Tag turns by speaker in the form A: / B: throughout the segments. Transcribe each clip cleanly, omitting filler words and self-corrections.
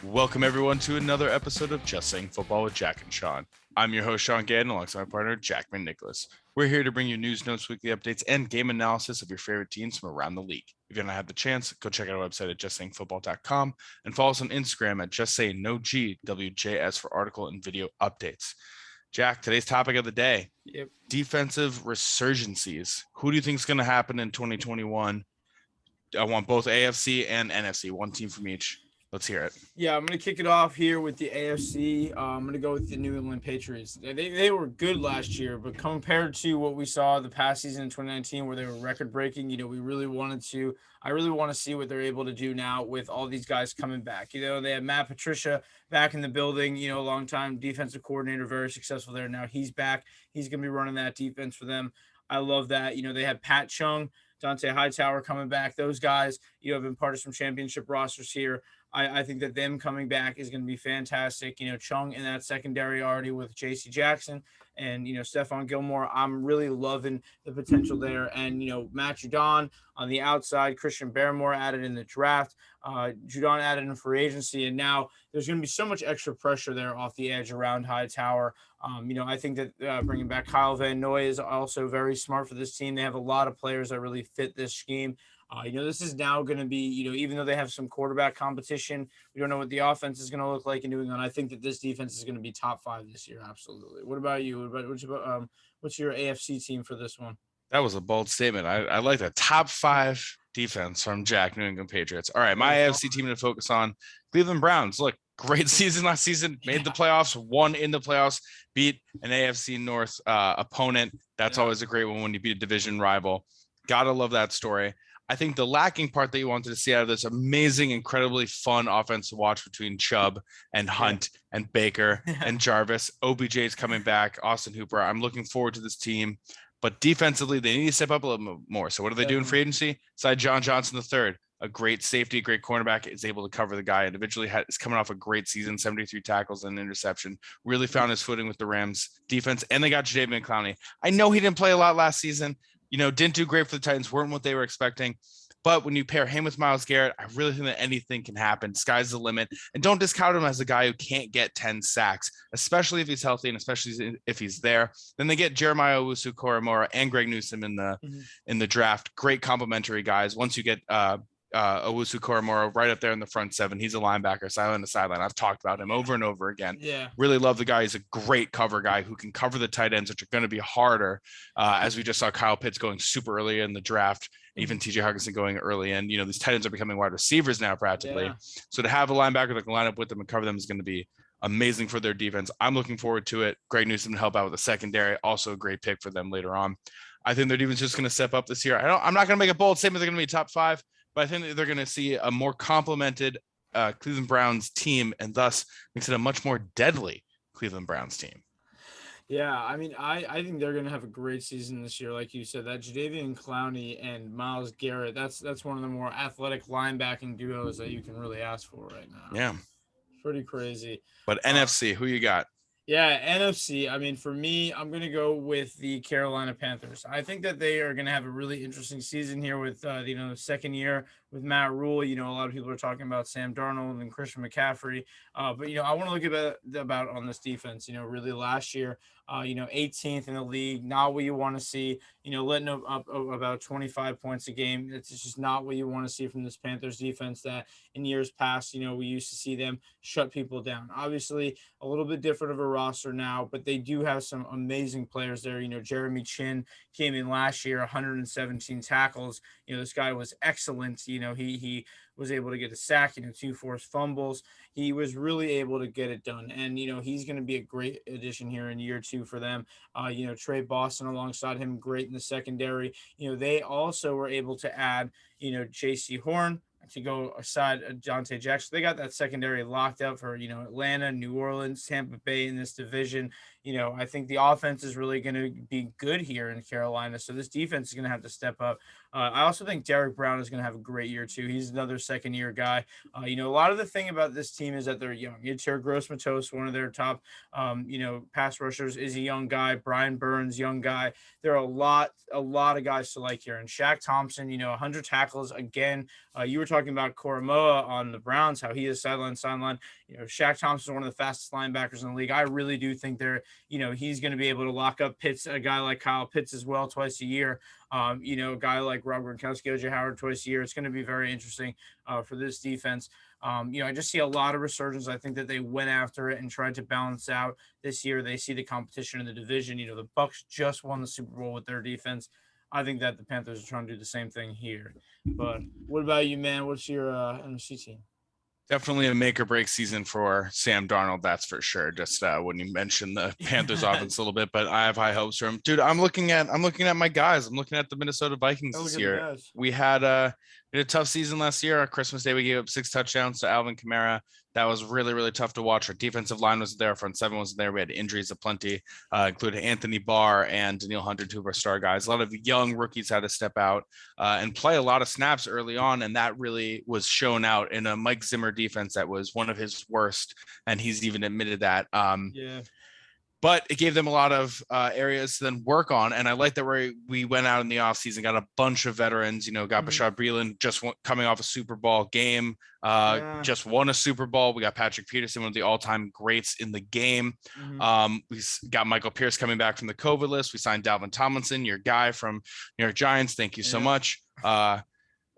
A: Welcome everyone to another episode of Just Saying Football with Jack and Sean. I'm your host, Sean Gadden, alongside my partner, Jackman Nicholas. We're here to bring you news, notes, weekly updates, and game analysis of your favorite teams from around the league. If you don't have the chance, go check out our website at justsayingfootball.com and follow us on Instagram at justsayingwjs for article and video updates. Jack, today's topic of the day, defensive resurgences. Who do you think is going to happen in 2021? I want both AFC and NFC, one team from each. Let's hear it.
B: Yeah, I'm going to kick it off here with the AFC. I'm going to go with the New England Patriots. They were good last year, but compared to what we saw the past season in 2019 where they were record-breaking, I really want to see what they're able to do now with all these guys coming back. They have Matt Patricia back in the building, a long-time defensive coordinator, very successful there. Now he's back. He's going to be running that defense for them. I love that. They had Pat Chung, Dante Hightower coming back. Those guys, have been part of some championship rosters here. I think that them coming back is going to be fantastic. Chung in that secondary already with J.C. Jackson and, Stephon Gilmore. I'm really loving the potential there. And, Matt Judon on the outside, Christian Barmore added in the draft, Judon added in free agency. And now there's going to be so much extra pressure there off the edge around Hightower. I think that bringing back Kyle Van Noy is also very smart for this team. They have a lot of players that really fit this scheme. This is now going to be, even though they have some quarterback competition, we don't know what the offense is going to look like in New England. I think that this defense is going to be top 5 this year. Absolutely. What about you? What's your AFC team for this one?
A: That was a bold statement. I like that. Top 5 defense from Jack, New England Patriots. All right, my AFC team to focus on, Cleveland Browns. Look, great season last season, made the playoffs, won in the playoffs, beat an AFC North opponent. That's always a great one when you beat a division rival. Gotta love that story. I think the lacking part that you wanted to see out of this amazing, incredibly fun offense to watch between Chubb and Hunt and Baker and Jarvis. OBJ is coming back, Austin Hooper. I'm looking forward to this team. But defensively, they need to step up a little more. So what do they do in free agency? Side John Johnson III, a great safety, great cornerback, is able to cover the guy. Individually, is coming off a great season, 73 tackles and an interception. Really found his footing with the Rams defense. And they got Jadeveon Clowney. I know he didn't play a lot last season. Didn't do great for the Titans, weren't what they were expecting. But when you pair him with Myles Garrett, I really think that anything can happen. Sky's the limit. And don't discount him as a guy who can't get 10 sacks, especially if he's healthy and especially if he's there. Then they get Jeremiah Owusu-Koramoah and Greg Newsome in the draft. Great complementary guys. Once you get Owusu-Koramoah right up there in the front 7. He's a linebacker, sideline to sideline. I've talked about him over and over again.
B: Yeah.
A: Really love the guy. He's a great cover guy who can cover the tight ends, which are going to be harder, as we just saw Kyle Pitts going super early in the draft, even TJ Hawkinson going early. And, these tight ends are becoming wide receivers now practically. Yeah. So to have a linebacker that can line up with them and cover them is going to be amazing for their defense. I'm looking forward to it. Greg Newsome to help out with the secondary. Also a great pick for them later on. I think their defense is just going to step up this year. I'm not going to make a bold statement they're going to be top 5. But I think that they're going to see a more complemented Cleveland Browns team, and thus makes it a much more deadly Cleveland Browns team.
B: Yeah, I mean, I think they're going to have a great season this year. Like you said, that Jadeveon Clowney and Myles Garrett, that's one of the more athletic linebacking duos that you can really ask for right now.
A: Yeah.
B: Pretty crazy.
A: But NFC, who you got?
B: Yeah, NFC. I mean, for me, I'm going to go with the Carolina Panthers. I think that they are going to have a really interesting season here with, the second year with Matt Rule. A lot of people are talking about Sam Darnold and Christian McCaffrey. But I want to look about on this defense, really last year, 18th in the league, not what you want to see, letting up about 25 points a game. It's just not what you want to see from this Panthers defense that in years past, we used to see them shut people down. Obviously, a little bit different of a roster now, but they do have some amazing players there. Jeremy Chin came in last year, 117 tackles. This guy was excellent. He was able to get a sack, 2 forced fumbles. He was really able to get it done. And, he's going to be a great addition here in year 2 for them. Trey Boston alongside him, great in the secondary. They also were able to add, J.C. Horn to go aside Dante Jackson. They got that secondary locked up for, Atlanta, New Orleans, Tampa Bay in this division. I think the offense is really going to be good here in Carolina. So this defense is going to have to step up. I also think Derek Brown is going to have a great year too. He's another second-year guy. A lot of the thing about this team is that they're young. Yetur Gross-Matos, one of their top, pass rushers, is a young guy. Brian Burns, young guy. There are a lot of guys to like here. And Shaq Thompson, 100 tackles again. You were talking about Koromoa on the Browns, how he is sideline. Shaq Thompson is one of the fastest linebackers in the league. I really do think he's going to be able to lock up Pitts, a guy like Kyle Pitts as well, twice a year. A guy like Rob Gronkowski, O.J. Howard twice a year. It's going to be very interesting for this defense. I just see a lot of resurgence. I think that they went after it and tried to balance out this year. They see the competition in the division. The Bucs just won the Super Bowl with their defense. I think that the Panthers are trying to do the same thing here. But what about you, man? What's your NFC team?
A: Definitely a make or break season for Sam Darnold, that's for sure. Just when you mentioned the Panthers offense a little bit, but I have high hopes for him. Dude, I'm looking at my guys. I'm looking at the Minnesota Vikings this year. We had a tough season last year. On Christmas Day, we gave up 6 touchdowns to Alvin Kamara. That was really, really tough to watch. Our defensive line was there. Front seven was there. We had injuries aplenty, including Anthony Barr and Daniil Hunter, 2 of our star guys. A lot of young rookies had to step out and play a lot of snaps early on, and that really was shown out in a Mike Zimmer defense that was one of his worst, and he's even admitted that. But it gave them a lot of areas to then work on. And I like that we went out in the offseason, got a bunch of veterans, got Bashad Breeland coming off a Super Bowl game, just won a Super Bowl. We got Patrick Peterson, one of the all-time greats in the game. We got Michael Pierce coming back from the COVID list. We signed Dalvin Tomlinson, your guy from New York Giants. Thank you so much.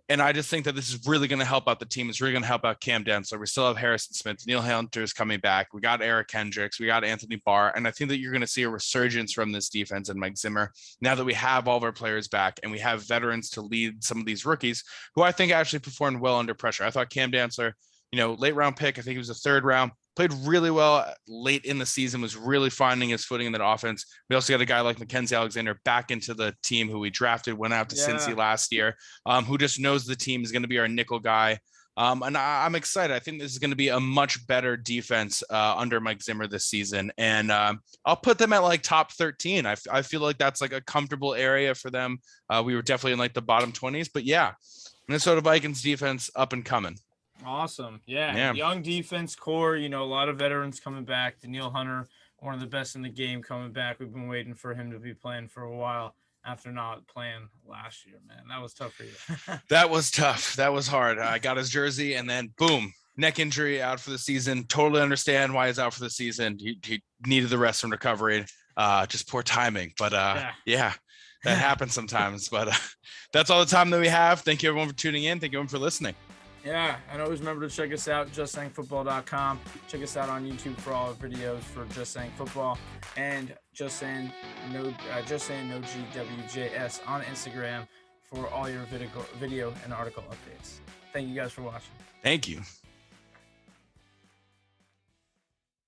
A: And I just think that this is really going to help out the team. It's really going to help out Cam Dantzler. We still have Harrison Smith. Neil Hunter is coming back. We got Eric Kendricks. We got Anthony Barr. And I think that you're going to see a resurgence from this defense and Mike Zimmer now that we have all of our players back and we have veterans to lead some of these rookies who I think actually performed well under pressure. I thought Cam Dantzler, late round pick, I think he was a 3rd round, played really well late in the season, was really finding his footing in that offense. We also got a guy like Mackenzie Alexander back into the team who we drafted, went out to Cincy last year, who just knows the team is going to be our nickel guy. And I'm excited. I think this is going to be a much better defense under Mike Zimmer this season. And I'll put them at like top 13. I feel like that's like a comfortable area for them. We were definitely in like the bottom 20s, but yeah, Minnesota Vikings defense up and coming.
B: Awesome. Yeah. Young defense core, a lot of veterans coming back. Daniil Hunter, one of the best in the game, coming back. We've been waiting for him to be playing for a while after not playing last year, man. That was tough for you.
A: That was tough. That was hard. I got his jersey and then boom, neck injury, out for the season. Totally understand why he's out for the season. He needed the rest and recovery. Just poor timing. But yeah, that happens sometimes. But that's all the time that we have. Thank you everyone for tuning in. Thank you everyone for listening.
B: Yeah, and always remember to check us out, justsayingfootball.com. Check us out on YouTube for all our videos for Just Saying Football, and Just Saying No GWJS on Instagram for all your video and article updates. Thank you guys for watching.
A: Thank you.